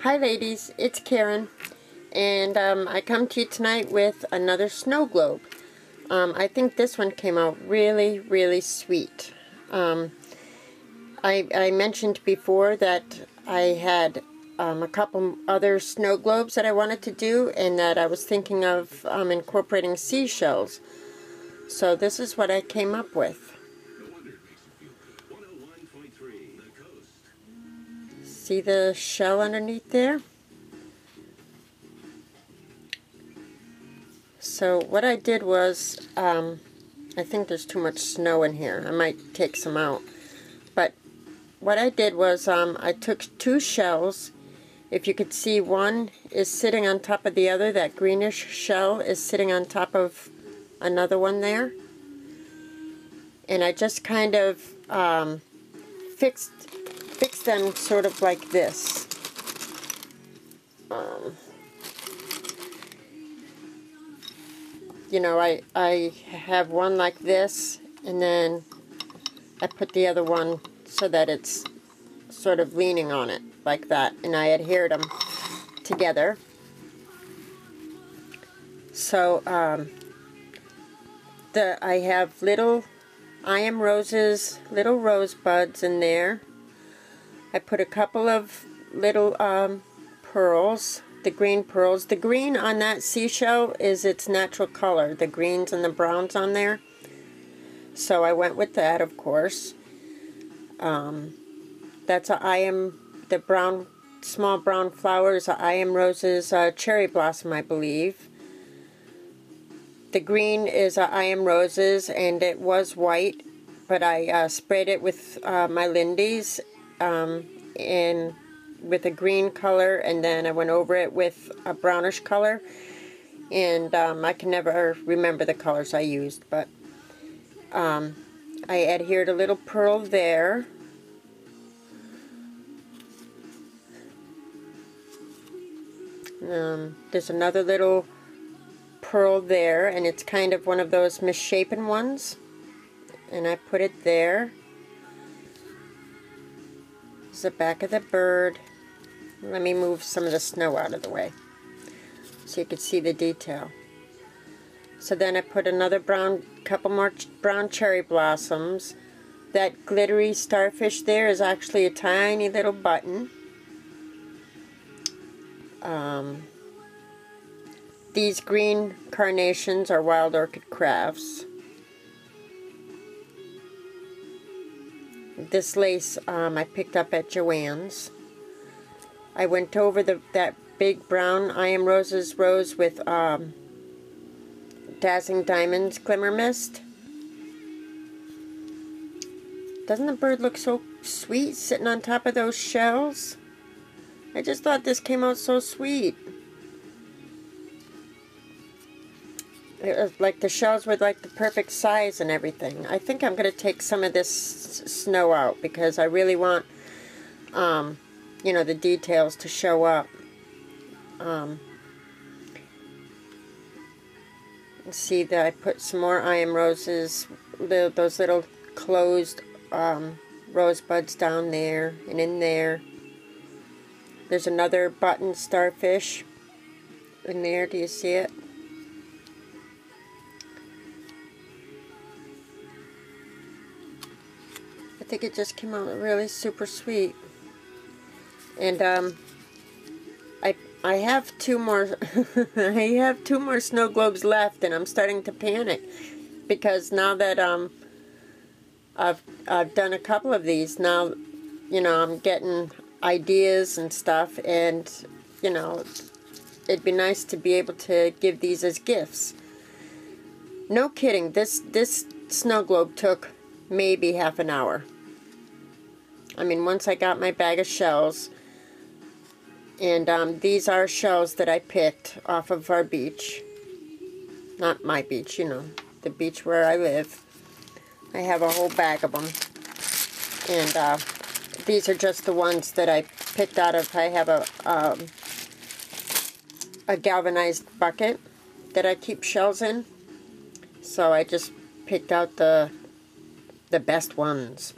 Hi ladies, it's Karen, and I come to you tonight with another snow globe. I think this one came out really sweet. I mentioned before that I had a couple other snow globes that I wanted to do, and that I was thinking of incorporating seashells. So this is what I came up with. See the shell underneath there? So what I did was, I think there's too much snow in here. I might take some out. But what I did was, I took two shells. If you could see, one is sitting on top of the other. That greenish shell is sitting on top of another one there. And I just kind of fixed them sort of like this. You know, I have one like this, and then I put the other one so that it's sort of leaning on it, like that, and I adhered them together. So, I have little I Am Roses, little rosebuds in there. I put a couple of little pearls, the green pearls. The green on that seashell is its natural color, the greens and the browns on there. So I went with that, of course. That's the brown, small brown flowers, I Am Roses cherry blossom, I believe. The green is I Am Roses, and it was white, but I sprayed it with my Lindy's and with a green color, and then I went over it with a brownish color, and I can never remember the colors I used, but I adhered a little pearl there. There's another little pearl there, and it's kind of one of those misshapen ones, and I put it there. This is the back of the bird. Let me move some of the snow out of the way so you can see the detail. So then I put another couple more brown cherry blossoms. That glittery starfish there is actually a tiny little button. These green carnations are Wild Orchid Crafts. This lace I picked up at Joann's. I went over that big brown I Am Roses rose with Dazzling Diamonds Glimmer Mist. Doesn't the bird look so sweet sitting on top of those shells? I just thought this came out so sweet. It was like the shells were like the perfect size and everything. I think I'm going to take some of this snow out because I really want, you know, the details to show up. See that I put some more I Am Roses, those little closed rosebuds down there and in there. There's another button starfish in there. Do you see it? I think it just came out really super sweet. And I have two more I have two more snow globes left, and I'm starting to panic because now that I've done a couple of these, now you know I'm getting ideas and stuff, and you know it'd be nice to be able to give these as gifts. No kidding, this snow globe took maybe half an hour. I mean, once I got my bag of shells, and these are shells that I picked off of our beach. Not my beach, you know, the beach where I live. I have a whole bag of them. And these are just the ones that I picked out of. I have a galvanized bucket that I keep shells in. So I just picked out the best ones.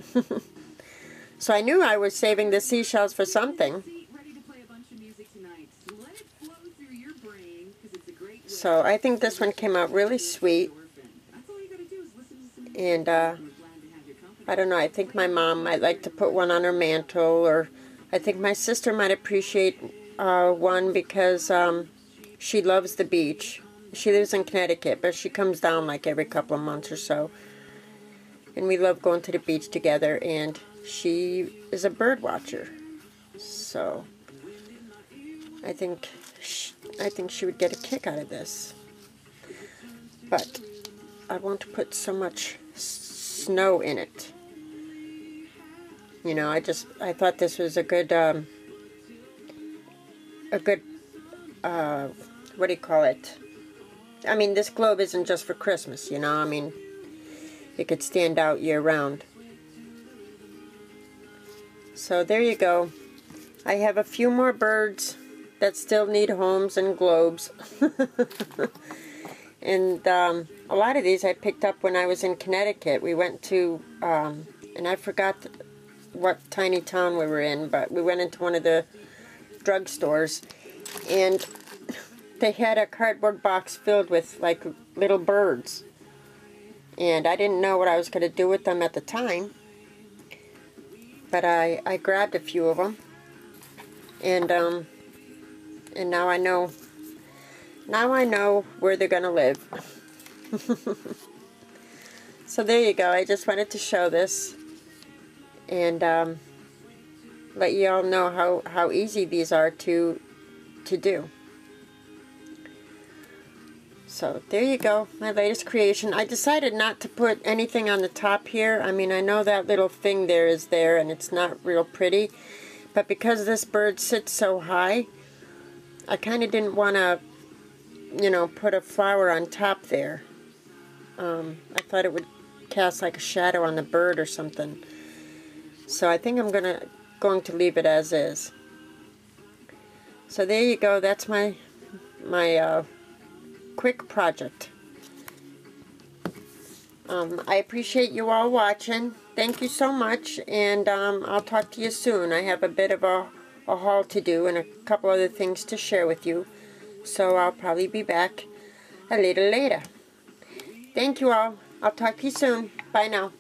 So I knew I was saving the seashells for something. So I think this one came out really sweet. And I don't know, I think my mom might like to put one on her mantle, or I think my sister might appreciate one because she loves the beach. She lives in Connecticut, but she comes down like every couple of months or so. And we love going to the beach together, and she is a bird watcher. So I think she would get a kick out of this. But I won't put so much snow in it. You know, I thought this was a good what do you call it? I mean, this globe isn't just for Christmas, you know. I mean, it could stand out year round. So there you go. I have a few more birds that still need homes and globes. And a lot of these I picked up when I was in Connecticut. We went to, and I forgot what tiny town we were in, but we went into one of the drugstores, and they had a cardboard box filled with like little birds. And I didn't know what I was going to do with them at the time, but I grabbed a few of them, and now I know where they're going to live. So there you go. I just wanted to show this and let you all know how easy these are to do. So there you go, my latest creation. I decided not to put anything on the top here. I mean, I know that little thing there is there and it's not real pretty, but because this bird sits so high, I kind of didn't want to, you know, put a flower on top there. I thought it would cast like a shadow on the bird or something. So I think I'm going to leave it as is. So there you go. That's my quick project. I appreciate you all watching. Thank you so much, and I'll talk to you soon. I have a bit of a haul to do and a couple other things to share with you, so I'll probably be back a little later. Thank you all. I'll talk to you soon. Bye now.